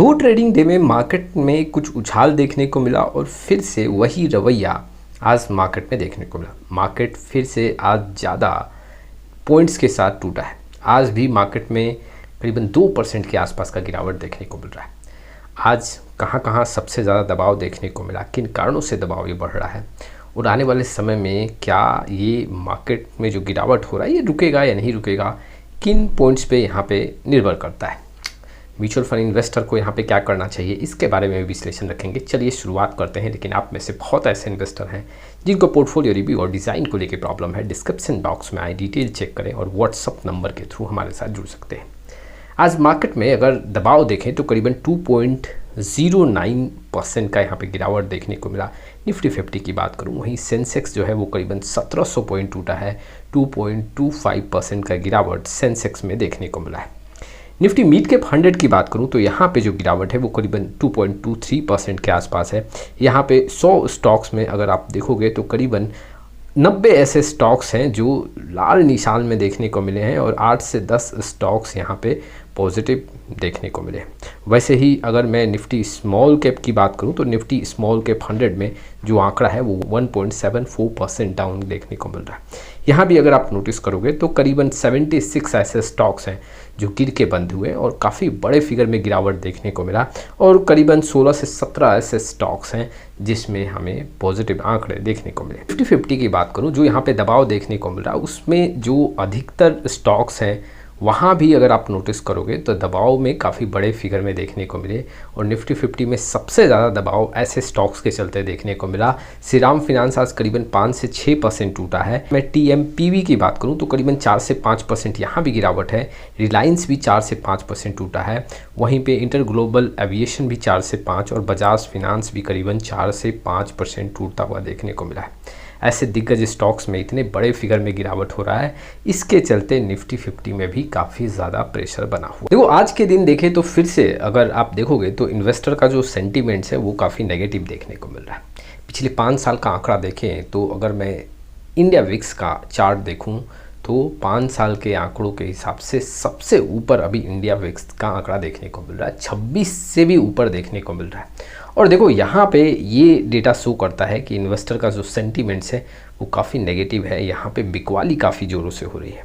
दो trading day में market में कुछ उछाल देखने को मिला और फिर से वही रवैया आज मार्केट में देखने को मिला। मार्केट फिर से आज ज़्यादा पॉइंट्स के साथ टूटा है। आज भी मार्केट में करीबन 2% के आसपास का गिरावट देखने को मिल रहा है। आज कहाँ कहाँ सबसे ज़्यादा दबाव देखने को मिला, किन कारणों से दबाव ये बढ़ रहा है और आने वाले समय में क्या ये मार्केट में जो गिरावट हो रहा है ये रुकेगा या नहीं रुकेगा, किन पॉइंट्स पे यहाँ पे निर्भर करता है। म्यूचुअल फंड इन्वेस्टर को यहाँ पे क्या करना चाहिए, इसके बारे में विश्लेषण रखेंगे। चलिए शुरुआत करते हैं। लेकिन आप में से बहुत ऐसे इन्वेस्टर हैं जिनको पोर्टफोलियो रिव्यू और डिज़ाइन को लेकर प्रॉब्लम है। डिस्क्रिप्शन बॉक्स में आए डिटेल चेक करें और व्हाट्सअप नंबर के थ्रू हमारे साथ जुड़ सकते हैं। आज मार्केट में अगर दबाव देखें तो करीबन 2.09% का यहाँ पे गिरावट देखने को मिला। निफ्टी 50 की बात करूँ, वहीं सेंसेक्स जो है वो करीबन 1700 पॉइंट टूटा है। 2.25% का गिरावट सेंसेक्स में देखने को मिला है। निफ्टी मिड कैप 100 की बात करूं तो यहाँ पे जो गिरावट है वो करीबन 2.23% के आसपास है। यहाँ पे 100 स्टॉक्स में अगर आप देखोगे तो करीबन 90 ऐसे स्टॉक्स हैं जो लाल निशान में देखने को मिले हैं और 8 से 10 स्टॉक्स यहाँ पे पॉजिटिव देखने को मिले। वैसे ही अगर मैं निफ्टी स्मॉल कैप की बात करूं तो निफ्टी स्मॉल कैप 100 में जो आंकड़ा है वो 1.74% डाउन देखने को मिल रहा है। यहाँ भी अगर आप नोटिस करोगे तो करीबन 76 ऐसे स्टॉक्स हैं जो गिर के बंद हुए और काफ़ी बड़े फिगर में गिरावट देखने को मिला और करीबन 16 से 17 ऐसे स्टॉक्स हैं जिसमें हमें पॉजिटिव आंकड़े देखने को मिले। निफ्टी 50 की बात करूं जो यहाँ पे दबाव देखने को मिल रहा है उसमें जो अधिकतर स्टॉक्स हैं वहाँ भी अगर आप नोटिस करोगे तो दबाव में काफ़ी बड़े फिगर में देखने को मिले और निफ्टी 50 में सबसे ज़्यादा दबाव ऐसे स्टॉक्स के चलते देखने को मिला। श्रीराम फिनांस आज करीबन 5 से 6% टूटा है। मैं TMPV की बात करूं तो करीबन 4 से 5% यहाँ भी गिरावट है। रिलायंस भी 4 से 5% टूटा है। वहीं पे इंटर ग्लोबल एविएशन भी 4 से 5 और बजाज फिनांस भी करीबन 4 से 5% टूटता हुआ देखने को मिला है। ऐसे दिग्गज स्टॉक्स में इतने बड़े फिगर में गिरावट हो रहा है, इसके चलते निफ्टी 50 में भी काफ़ी ज़्यादा प्रेशर बना हुआ। देखो आज के दिन देखें तो फिर से अगर आप देखोगे तो इन्वेस्टर का जो सेंटीमेंट्स है वो काफ़ी नेगेटिव देखने को मिल रहा है। पिछले 5 साल का आंकड़ा देखें तो अगर मैं इंडिया विक्स का चार्ट देखूँ तो 5 साल के आंकड़ों के हिसाब से सबसे ऊपर अभी इंडिया विक्स का आंकड़ा देखने को मिल रहा है। 26 से भी ऊपर देखने को मिल रहा है। और देखो यहाँ पे ये डेटा शो करता है कि इन्वेस्टर का जो सेंटीमेंट्स है वो काफ़ी नेगेटिव है। यहाँ पे बिकवाली काफ़ी ज़ोरों से हो रही है।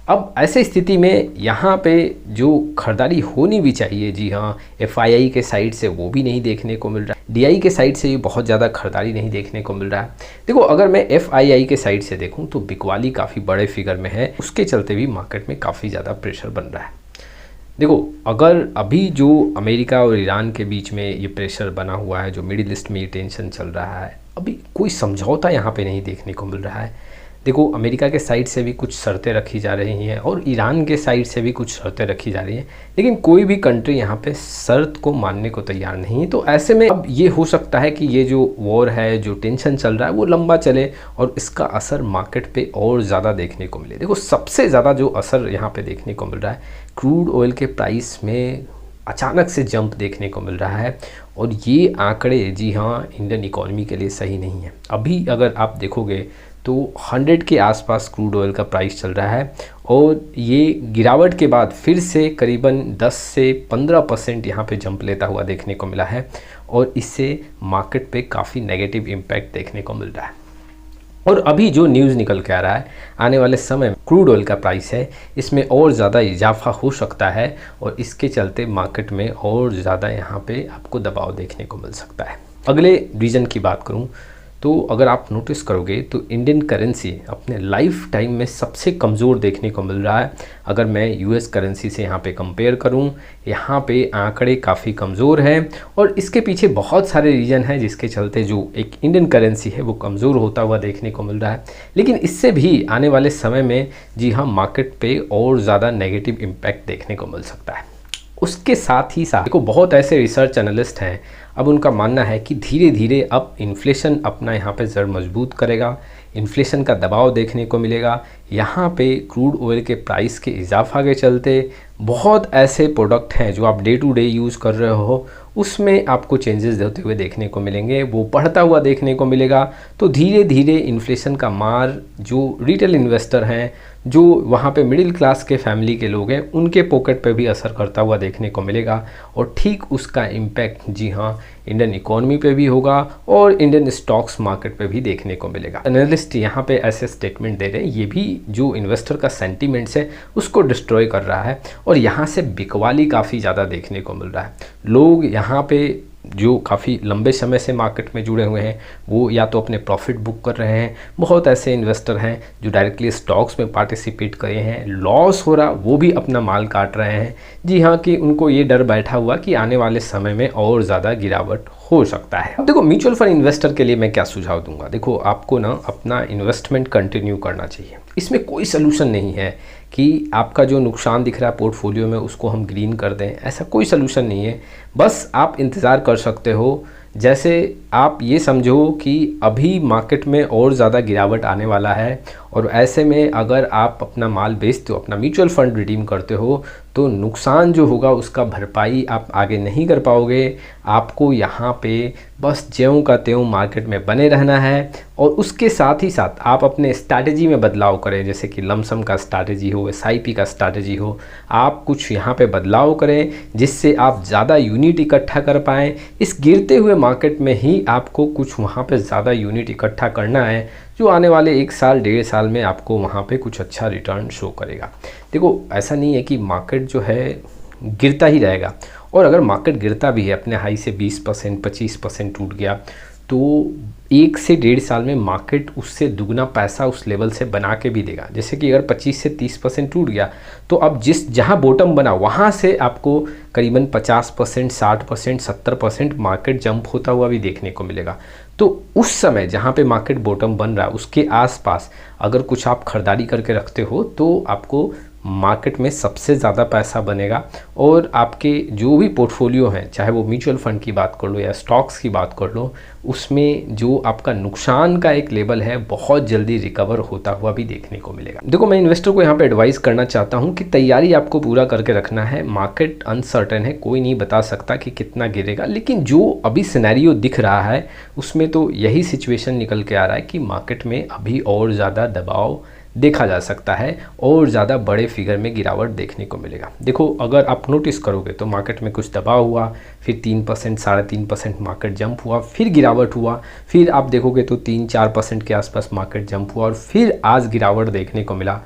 अब ऐसे स्थिति में यहाँ पे जो खरीदारी होनी भी चाहिए, जी हाँ, FII के साइड से वो भी नहीं देखने को मिल रहा है। DI के साइड से भी बहुत ज़्यादा खरीदारी नहीं देखने को मिल रहा है। देखो अगर मैं FII के साइड से देखूँ तो बिकवाली काफ़ी बड़े फिगर में है, उसके चलते भी मार्केट में काफ़ी ज़्यादा प्रेशर बन रहा है। देखो अगर अभी जो अमेरिका और ईरान के बीच में ये प्रेशर बना हुआ है, जो मिडिल ईस्ट में ये टेंशन चल रहा है, अभी कोई समझौता यहाँ पे नहीं देखने को मिल रहा है। देखो अमेरिका के साइड से भी कुछ शर्तें रखी जा रही हैं और ईरान के साइड से भी कुछ शर्तें रखी जा रही हैं, लेकिन कोई भी कंट्री यहाँ पे शर्त को मानने को तैयार नहीं है। तो ऐसे में अब ये हो सकता है कि ये जो वॉर है, जो टेंशन चल रहा है वो लंबा चले और इसका असर मार्केट पे और ज़्यादा देखने को मिले। देखो सबसे ज़्यादा जो असर यहाँ पे देखने को मिल रहा है, क्रूड ऑयल के प्राइस में अचानक से जंप देखने को मिल रहा है और ये आंकड़े, जी हाँ, इंडियन इकोनॉमी के लिए सही नहीं है। अभी अगर आप देखोगे तो 100 के आसपास क्रूड ऑयल का प्राइस चल रहा है और ये गिरावट के बाद फिर से करीबन 10 से 15% यहाँ पे जंप लेता हुआ देखने को मिला है और इससे मार्केट पे काफ़ी नेगेटिव इम्पैक्ट देखने को मिल रहा है। और अभी जो न्यूज़ निकल के आ रहा है, आने वाले समय में क्रूड ऑयल का प्राइस है इसमें और ज़्यादा इजाफा हो सकता है और इसके चलते मार्केट में और ज़्यादा यहाँ पे आपको दबाव देखने को मिल सकता है। अगले रीजन की बात करूँ तो अगर आप नोटिस करोगे तो इंडियन करेंसी अपने लाइफ टाइम में सबसे कमज़ोर देखने को मिल रहा है। अगर मैं US करेंसी से यहाँ पे कंपेयर करूँ, यहाँ पे आंकड़े काफ़ी कमज़ोर हैं और इसके पीछे बहुत सारे रीज़न हैं जिसके चलते जो एक इंडियन करेंसी है वो कमज़ोर होता हुआ देखने को मिल रहा है। लेकिन इससे भी आने वाले समय में, जी हाँ, मार्केट पे और ज़्यादा नेगेटिव इम्पैक्ट देखने को मिल सकता है। उसके साथ ही साथ देखो बहुत ऐसे रिसर्च एनालिस्ट हैं, अब उनका मानना है कि धीरे धीरे अब इन्फ्लेशन अपना यहाँ पे जड़ मजबूत करेगा, इन्फ्लेशन का दबाव देखने को मिलेगा। यहाँ पे क्रूड ऑयल के प्राइस के इजाफा के चलते बहुत ऐसे प्रोडक्ट हैं जो आप डे टू डे यूज़ कर रहे हो, उसमें आपको चेंजेस होते हुए देखने को मिलेंगे, वो बढ़ता हुआ देखने को मिलेगा। तो धीरे धीरे इन्फ्लेशन का मार जो रिटेल इन्वेस्टर हैं जो वहाँ पे मिडिल क्लास के फैमिली के लोग हैं उनके पॉकेट पे भी असर करता हुआ देखने को मिलेगा। और ठीक उसका इम्पैक्ट जी हाँ इंडियन इकोनॉमी पे भी होगा और इंडियन स्टॉक्स मार्केट पे भी देखने को मिलेगा। एनालिस्ट यहाँ पे ऐसे स्टेटमेंट दे रहे हैं, ये भी जो इन्वेस्टर का सेंटीमेंट्स है उसको डिस्ट्रॉय कर रहा है और यहाँ से बिकवाली काफ़ी ज़्यादा देखने को मिल रहा है। लोग यहाँ पे जो काफ़ी लंबे समय से मार्केट में जुड़े हुए हैं वो या तो अपने प्रॉफिट बुक कर रहे हैं, बहुत ऐसे इन्वेस्टर हैं जो डायरेक्टली स्टॉक्स में पार्टिसिपेट करे हैं, लॉस हो रहा वो भी अपना माल काट रहे हैं। जी हाँ, कि उनको ये डर बैठा हुआ कि आने वाले समय में और ज़्यादा गिरावट हो सकता है। अब देखो म्यूचुअल फंड इन्वेस्टर के लिए मैं क्या सुझाव दूंगा। देखो आपको ना अपना इन्वेस्टमेंट कंटिन्यू करना चाहिए, इसमें कोई सलूशन नहीं है कि आपका जो नुकसान दिख रहा है पोर्टफोलियो में उसको हम ग्रीन कर दें, ऐसा कोई सलूशन नहीं है। बस आप इंतज़ार कर सकते हो। जैसे आप ये समझो कि अभी मार्केट में और ज़्यादा गिरावट आने वाला है और ऐसे में अगर आप अपना माल बेचते हो, अपना म्यूचुअल फंड रिडीम करते हो, तो नुकसान जो होगा उसका भरपाई आप आगे नहीं कर पाओगे। आपको यहाँ पे बस ज्यों का त्यों मार्केट में बने रहना है और उसके साथ ही साथ आप अपने स्ट्रैटेजी में बदलाव करें, जैसे कि लमसम का स्ट्रैटेजी हो, SIP का स्ट्रैटेजी हो। आप कुछ यहाँ पे बदलाव करें जिससे आप ज़्यादा यूनिट इकट्ठा कर पाएँ। इस गिरते हुए मार्केट में ही आपको कुछ वहाँ पे ज़्यादा यूनिट इकट्ठा करना है जो आने वाले 1 साल 1.5 साल में आपको वहाँ पे कुछ अच्छा रिटर्न शो करेगा। देखो ऐसा नहीं है कि मार्केट जो है गिरता ही रहेगा, और अगर मार्केट गिरता भी है अपने हाई से 20% 25% टूट गया तो 1 से 1.5 साल में मार्केट उससे दुगना पैसा उस लेवल से बना के भी देगा। जैसे कि अगर 25 से 30% टूट गया तो अब जहाँ बॉटम बना वहाँ से आपको करीबन 50% 60% 70% मार्केट जंप होता हुआ भी देखने को मिलेगा। तो उस समय जहाँ पे मार्केट बॉटम बन रहा है उसके आसपास अगर कुछ आप खरीदारी करके रखते हो तो आपको मार्केट में सबसे ज़्यादा पैसा बनेगा और आपके जो भी पोर्टफोलियो हैं, चाहे वो म्यूचुअल फंड की बात कर लो या स्टॉक्स की बात कर लो, उसमें जो आपका नुकसान का एक लेवल है बहुत जल्दी रिकवर होता हुआ भी देखने को मिलेगा। देखो मैं इन्वेस्टर को यहाँ पे एडवाइस करना चाहता हूँ कि तैयारी आपको पूरा करके रखना है। मार्केट अनसर्टेन है, कोई नहीं बता सकता कि कितना गिरेगा, लेकिन जो अभी सिनेरियो दिख रहा है उसमें तो यही सिचुएशन निकल के आ रहा है कि मार्केट में अभी और ज़्यादा दबाव देखा जा सकता है और ज़्यादा बड़े फिगर में गिरावट देखने को मिलेगा। देखो अगर आप नोटिस करोगे तो मार्केट में कुछ दबाव हुआ, फिर 3% 3.5% मार्केट जंप हुआ, फिर गिरावट हुआ, फिर आप देखोगे तो 3-4% के आसपास मार्केट जंप हुआ और फिर आज गिरावट देखने को मिला।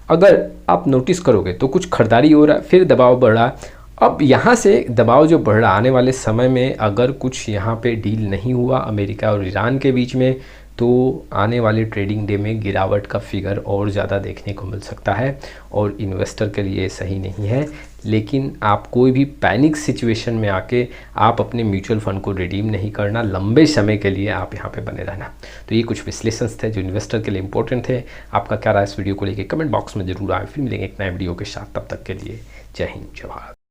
अगर आप नोटिस करोगे तो कुछ खरीदारी हो रहा है, फिर दबाव बढ़ रहा। अब यहाँ से दबाव जो बढ़ रहा आने वाले समय में अगर कुछ यहाँ पे डील नहीं हुआ अमेरिका और ईरान के बीच में तो आने वाले ट्रेडिंग डे में गिरावट का फिगर और ज़्यादा देखने को मिल सकता है और इन्वेस्टर के लिए सही नहीं है। लेकिन आप कोई भी पैनिक सिचुएशन में आके आप अपने म्यूचुअल फंड को रिडीम नहीं करना, लंबे समय के लिए आप यहाँ पे बने रहना। तो ये कुछ विश्लेषण थे जो इन्वेस्टर के लिए इंपॉर्टेंट थे। आपका क्या राय इस वीडियो को लेकर कमेंट बॉक्स में जरूर आए। फिर मिलेंगे एक नए वीडियो के साथ, तब तक के लिए जय हिंद जय भारत।